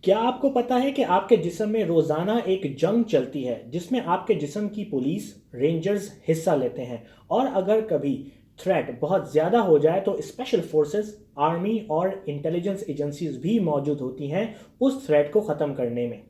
क्या आपको पता है कि आपके जिस्म में रोज़ाना एक जंग चलती है जिसमें आपके जिस्म की पुलिस, रेंजर्स हिस्सा लेते हैं और अगर कभी थ्रेट बहुत ज़्यादा हो जाए तो स्पेशल फोर्सेस, आर्मी और इंटेलिजेंस एजेंसीज भी मौजूद होती हैं उस थ्रेट को ख़त्म करने में।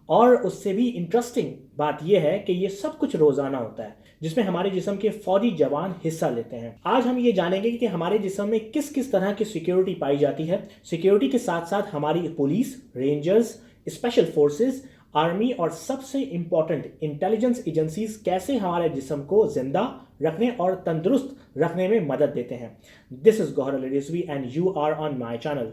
और उससे भी इंटरेस्टिंग बात यह है कि ये सब कुछ रोज़ाना होता है जिसमें हमारे जिस्म के फौजी जवान हिस्सा लेते हैं। आज हम ये जानेंगे कि हमारे जिस्म में किस किस तरह की सिक्योरिटी पाई जाती है। सिक्योरिटी के साथ साथ हमारी police, rangers, special forces, army और सबसे इंपॉर्टेंट इंटेलिजेंस एजेंसीज कैसे हमारे जिस्म को जिंदा रखने और तंदुरुस्त रखने में मदद देते हैं। This is Gauhar Rizvi and you are on my channel.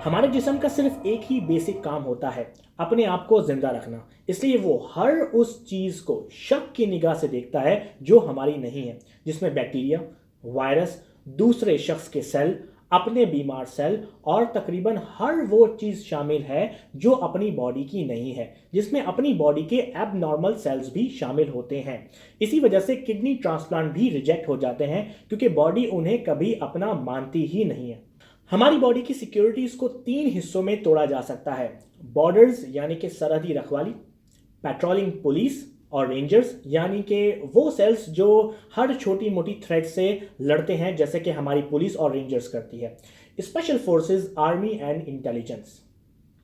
हमारे जिस्म का सिर्फ एक ही बेसिक काम होता है, अपने आप को जिंदा रखना। इसलिए वो हर उस चीज को शक की निगाह से देखता है जो हमारी नहीं है, जिसमें बैक्टीरिया, वायरस, दूसरे शख्स के सेल, अपने बीमार सेल और तकरीबन हर वो चीज शामिल है जो अपनी बॉडी की नहीं है, जिसमें अपनी बॉडी के एबनॉर्मल सेल्स भी शामिल होते हैं। इसी वजह से किडनी ट्रांसप्लांट भी रिजेक्ट हो जाते हैं क्योंकि बॉडी उन्हें कभी अपना मानती ही नहीं है। हमारी बॉडी की सिक्योरिटीज को 3 हिस्सों में तोड़ा जा सकता है: बॉर्डर्स यानी कि सरहदी रखवाली, पेट्रोलिंग पुलिस और रेंजर्स यानी कि वो सेल्स जो हर छोटी मोटी थ्रेट से लड़ते हैं, जैसे कि हमारी पुलिस और रेंजर्स करती है, special forces, army and intelligence.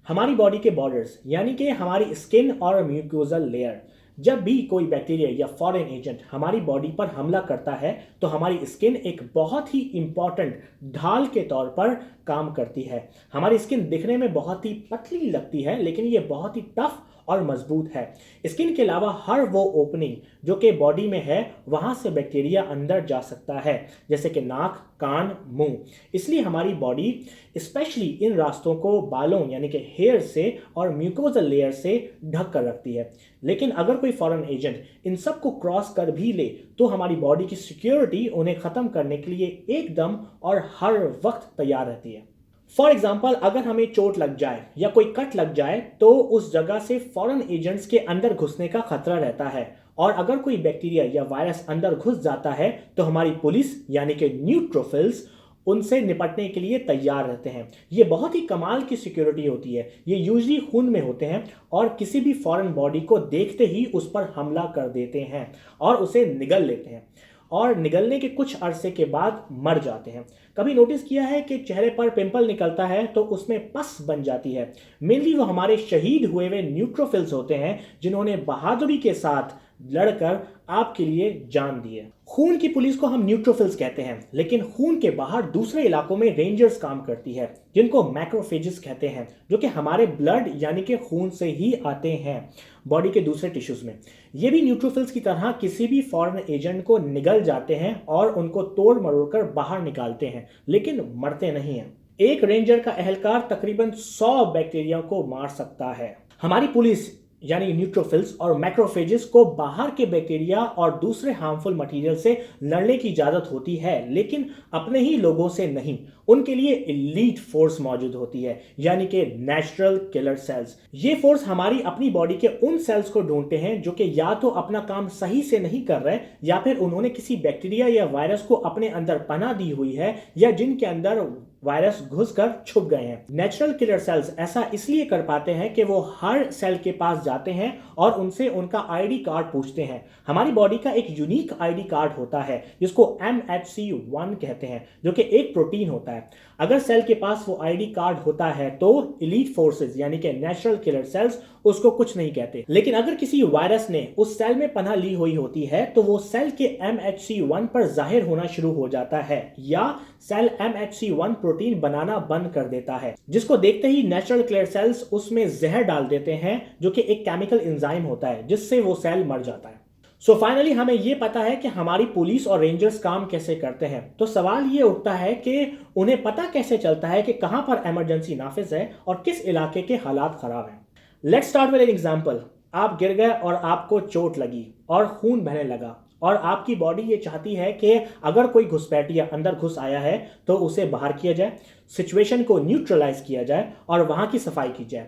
हमारी बॉडी के बॉर्डर्स यानी कि हमारी स्किन और म्यूकोजल लेयर। जब भी कोई बैक्टीरिया या फॉरेन एजेंट हमारी बॉडी पर हमला करता है तो हमारी स्किन एक बहुत ही इंपॉर्टेंट ढाल के तौर पर काम करती है। हमारी स्किन दिखने में बहुत ही पतली लगती है लेकिन ये बहुत ही टफ और मजबूत है। स्किन के अलावा हर वो ओपनिंग जो कि बॉडी में है वहां से बैक्टीरिया अंदर जा सकता है, जैसे कि नाक, कान, मुंह। इसलिए हमारी बॉडी स्पेशली इन रास्तों को बालों यानी कि हेयर से और म्यूकोजल लेयर से ढक कर रखती है। लेकिन अगर कोई फॉरेन एजेंट इन सब को क्रॉस कर भी ले तो हमारी बॉडी की सिक्योरिटी उन्हें ख़त्म करने के लिए एकदम और हर वक्त तैयार रहती है। फॉर एग्जाम्पल, अगर हमें चोट लग जाए या कोई कट लग जाए तो उस जगह से फॉरेन एजेंट्स के अंदर घुसने का खतरा रहता है, और अगर कोई बैक्टीरिया या वायरस अंदर घुस जाता है तो हमारी पुलिस यानी कि न्यूट्रोफिल्स उनसे निपटने के लिए तैयार रहते हैं। ये बहुत ही कमाल की सिक्योरिटी होती है। ये यूजली खून में होते हैं और किसी भी फॉरेन बॉडी को देखते ही उस पर हमला कर देते हैं और उसे निगल लेते हैं, और निगलने के कुछ अरसे के बाद मर जाते हैं। कभी नोटिस किया है कि चेहरे पर पिंपल निकलता है तो उसमें पस बन जाती है। मेनली वो हमारे शहीद हुए हुए न्यूट्रोफिल्स होते हैं जिन्होंने बहादुरी के साथ लड़कर आपके लिए जान दी है। खून की पुलिस को हम न्यूट्रोफिल्स कहते हैं, लेकिन खून के बाहर दूसरे इलाकों में रेंजर्स काम करती है जिनको मैक्रोफेजेस कहते हैं, जो कि हमारे ब्लड यानी कि खून से ही आते हैं बॉडी के दूसरे टिश्यूज में। ये भी न्यूट्रोफिल्स की तरह किसी भी फॉरेन एजेंट को निगल जाते हैं और उनको तोड़ मरोड़ कर बाहर निकालते हैं, लेकिन मरते नहीं हैं। एक रेंजर का एहलकार तकरीबन 100 बैक्टीरिया को मार सकता है। हमारी पुलिस यानी न्यूट्रोफिल्स और मैक्रोफेजेस को बाहर के बैक्टीरिया और दूसरे हार्मफुल मटेरियल से लड़ने की इजाजत होती है, लेकिन अपने ही लोगों से नहीं। उनके लिए एलीट फोर्स मौजूद होती है यानी कि नेचुरल किलर सेल्स। ये फोर्स हमारी अपनी बॉडी के उन सेल्स को ढूंढते हैं जो कि या तो अपना काम सही से नहीं कर रहे या फिर उन्होंने किसी बैक्टीरिया या वायरस को अपने अंदर पनाह दी हुई है या जिनके अंदर वायरस घुसकर छुप गए हैं। नेचुरल किलर सेल्स ऐसा इसलिए कर पाते हैं कि वो हर सेल के पास जाते हैं और उनसे उनका आईडी कार्ड पूछते हैं। हमारी बॉडी का एक यूनिक आईडी कार्ड होता है जिसको MHC1 कहते हैं, जो कि एक प्रोटीन होता है। अगर सेल के पास वो आईडी कार्ड होता है तो एलीट फोर्सेस यानी कि नेचुरल किलर सेल्स उसको कुछ नहीं कहते। लेकिन अगर किसी वायरस ने उस सेल में पनाह ली हुई होती है तो वो सेल के MHC1 पर जाहिर होना शुरू हो जाता है या सेल MHC1 प्रोटीन बनाना बंद कर देता है, जिसको देखते ही नेचुरल किलर सेल्स उसमें जहर डाल देते हैं, जो कि एक केमिकल एंजाइम होता है जिससे वो सेल मर जाता है। सो फाइनली हमें यह पता है कि हमारी पुलिस और रेंजर्स काम कैसे करते हैं। तो सवाल ये उठता है कि उन्हें पता कैसे चलता है कि कहां पर इमरजेंसी नाफिज है और किस इलाके के हालात खराब हैं। Let's start with an example. आप गिर गए और आपको चोट लगी और खून बहने लगा, और आपकी बॉडी ये चाहती है कि अगर कोई घुसपैठिया अंदर घुस आया है तो उसे बाहर किया जाए, सिचुएशन को न्यूट्रलाइज किया जाए और वहां की सफाई की जाए।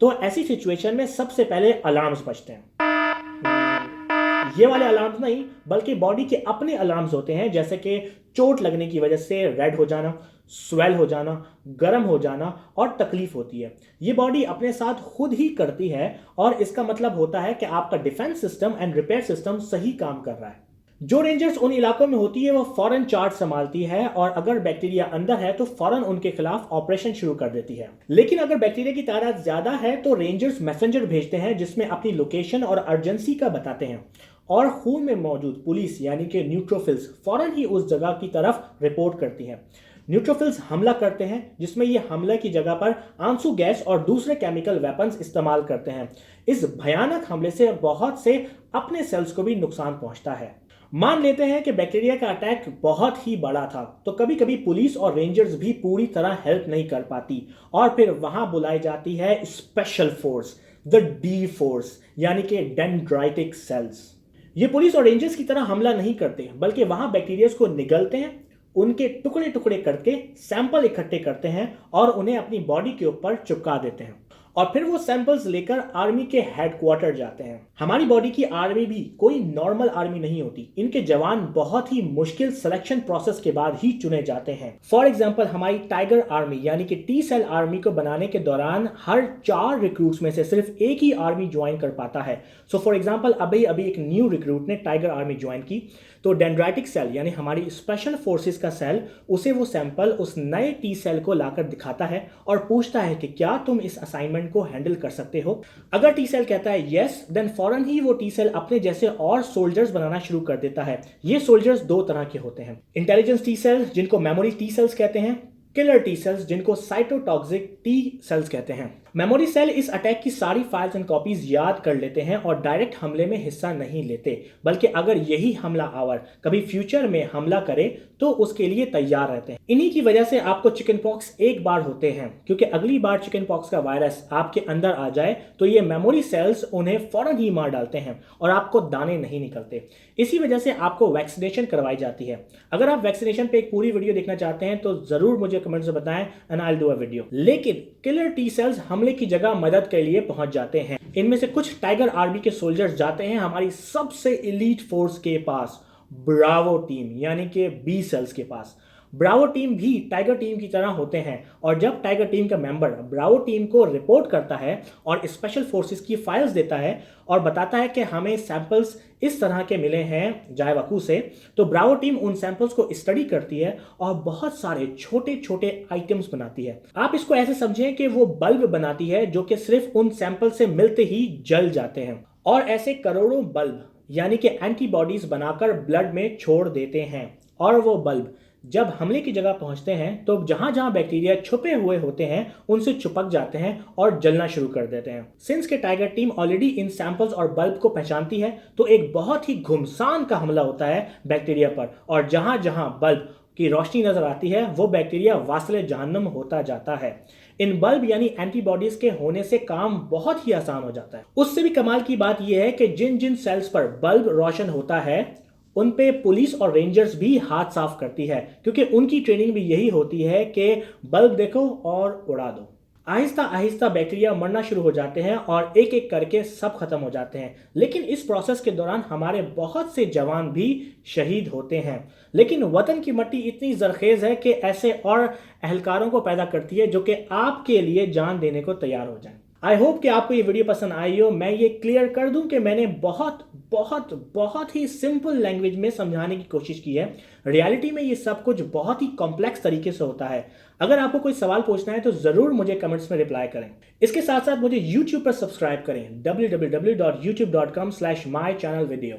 तो ऐसी सिचुएशन में सबसे पहले अलार्म्स बजते हैं। ये वाले अलार्म्स नहीं, बल्कि बॉडी के अपने अलार्म्स होते हैं, जैसे कि चोट लगने की वजह से रेड हो जाना, स्वेल हो जाना, गर्म हो जाना और तकलीफ होती है। ये बॉडी अपने साथ खुद ही करती है और इसका मतलब होता है कि आपका defence system and repair system सही काम कर रहा है। जो रेंजर्स उन इलाकों में होती है वो फौरन चार्ज संभालती है और अगर बैक्टीरिया अंदर है तो फौरन उनके खिलाफ ऑपरेशन शुरू कर देती है। लेकिन अगर बैक्टीरिया की तादाद ज्यादा है तो रेंजर्स मैसेंजर भेजते हैं जिसमें अपनी लोकेशन और अर्जेंसी का बताते हैं और खून में मौजूद पुलिस यानी कि न्यूट्रोफिल्स फौरन ही उस जगह की तरफ रिपोर्ट करती हैं। न्यूट्रोफिल्स हमला करते हैं जिसमें ये हमले की जगह पर आंसू गैस और दूसरे केमिकल वेपन्स इस्तेमाल करते हैं। इस भयानक हमले से बहुत से अपने सेल्स को भी नुकसान पहुंचता है। मान लेते हैं कि बैक्टीरिया का अटैक बहुत ही बड़ा था तो कभी कभी पुलिस और रेंजर्स भी पूरी तरह हेल्प नहीं कर पाती और फिर वहां बुलाई जाती है special force, the D force यानी कि डेंड्राइटिक सेल्स। ये पुलिस और रेंजर्स की तरह हमला नहीं करते बल्कि वहां बैक्टीरिया को निगलते हैं, उनके टुकड़े टुकड़े करके सैंपल इकट्ठे करते हैं और उन्हें अपनी बॉडी के ऊपर चिपका देते हैं और फिर वो सैंपल्स लेकर आर्मी के हेडक्वार्टर जाते हैं। हमारी बॉडी की आर्मी भी कोई नॉर्मल आर्मी नहीं होती। इनके जवान बहुत ही मुश्किल सिलेक्शन प्रोसेस के बाद ही चुने जाते हैं। फॉर एग्जांपल हमारी टाइगर आर्मी यानी कि टी सेल आर्मी को बनाने के दौरान हर 4 रिक्रूट्स में से सिर्फ एक ही आर्मी ज्वाइन कर पाता है। सो फॉर एग्जांपल अभी एक न्यू रिक्रूट ने टाइगर आर्मी ज्वाइन की तो डेंड्राइटिक सेल यानी हमारी स्पेशल फोर्सेस का सेल उसे वो सैंपल उस नए टी सेल को लाकर दिखाता है और पूछता है कि क्या तुम इस असाइनमेंट को हैंडल कर सकते हो। अगर टी सेल कहता है यस, देन फौरन ही वो टी सेल अपने जैसे और सोल्जर्स बनाना शुरू कर देता है। ये सोल्जर्स 2 तरह के होते हैं, इंटेलिजेंस टी सेल्स जिनको मेमोरी टी सेल्स कहते हैं, किलर टी सेल्स जिनको साइटोटॉक्सिक टी सेल्स कहते हैं। मेमोरी सेल इस अटैक की सारी फाइल्स एंड कॉपीज याद कर लेते हैं और डायरेक्ट हमले में हिस्सा नहीं लेते, बल्कि अगर यही हमला आवर कभी फ्यूचर में हमला करे तो उसके लिए तैयार रहते हैं। इन्हीं की वजह से आपको चिकन पॉक्स एक बार होते हैं, क्योंकि अगली बार चिकन पॉक्स का वायरस आपके अंदर आ जाए तो ये मेमोरी सेल्स उन्हें फौरन ही मार डालते हैं और आपको दाने नहीं निकलते। इसी वजह से आपको वैक्सीनेशन करवाई जाती है। अगर आप वैक्सीनेशन पे एक पूरी वीडियो देखना चाहते हैं तो जरूर मुझे कमेंट से बताएं and I will do a video. लेकिन किलर टी सेल्स हमले की जगह मदद के लिए पहुंच जाते हैं। इनमें से कुछ टाइगर आर्मी के सोल्जर्स जाते हैं हमारी सबसे एलीट फोर्स के पास, ब्रावो टीम यानी कि बी सेल्स के पास। ब्रावो टीम भी टाइगर टीम की तरह होते हैं और जब टाइगर टीम का मेंबर ब्रावो टीम को रिपोर्ट करता है और स्पेशल फोर्सेस की फाइल्स देता है और बताता है कि हमें सैंपल्स इस तरह के मिले हैं जायवाकू से, तो ब्रावो टीम उन सैंपल्स को स्टडी करती है और बहुत सारे छोटे छोटे आइटम्स बनाती है। आप इसको ऐसे समझें कि वो बल्ब बनाती है जो कि सिर्फ उन सैंपल से मिलते ही जल जाते हैं और ऐसे करोड़ों बल्ब यानी कि एंटीबॉडीज बनाकर ब्लड में छोड़ देते हैं और वो बल्ब जब हमले की जगह पहुंचते हैं तो जहां जहां बैक्टीरिया छुपे हुए होते हैं उनसे चिपक जाते हैं और जलना शुरू कर देते हैं। सिंस के tiger team already in samples और बल्ब को पहचानती है तो एक बहुत ही घुमसान का हमला होता है बैक्टीरिया पर और जहां जहां बल्ब की रोशनी नजर आती है वो बैक्टीरिया वासले जहन्नम होता जाता है। इन बल्ब यानी एंटीबॉडीज के होने से काम बहुत ही आसान हो जाता है। उससे भी कमाल की बात यह है कि जिन जिन सेल्स पर बल्ब रोशन होता है उन पे पुलिस और रेंजर्स भी हाथ साफ करती है, क्योंकि उनकी ट्रेनिंग भी यही होती है कि बल्ब देखो और उड़ा दो। आहिस्ता आहिस्ता बैक्टीरिया मरना शुरू हो जाते हैं और एक एक करके सब खत्म हो जाते हैं। लेकिन इस प्रोसेस के दौरान हमारे बहुत से जवान भी शहीद होते हैं। लेकिन वतन की मिट्टी इतनी जरखेज है कि ऐसे और एहलकारों को पैदा करती है जो कि आपके लिए जान देने को तैयार हो जाए। आई होप कि आपको ये वीडियो पसंद आई हो। मैं ये क्लियर कर दूं कि मैंने बहुत बहुत बहुत ही सिंपल लैंग्वेज में समझाने की कोशिश की है। रियलिटी में ये सब कुछ बहुत ही कॉम्प्लेक्स तरीके से होता है। अगर आपको कोई सवाल पूछना है तो ज़रूर मुझे कमेंट्स में रिप्लाई करें। इसके साथ साथ मुझे YouTube पर सब्सक्राइब करें www.youtube.com/mychannelvideo।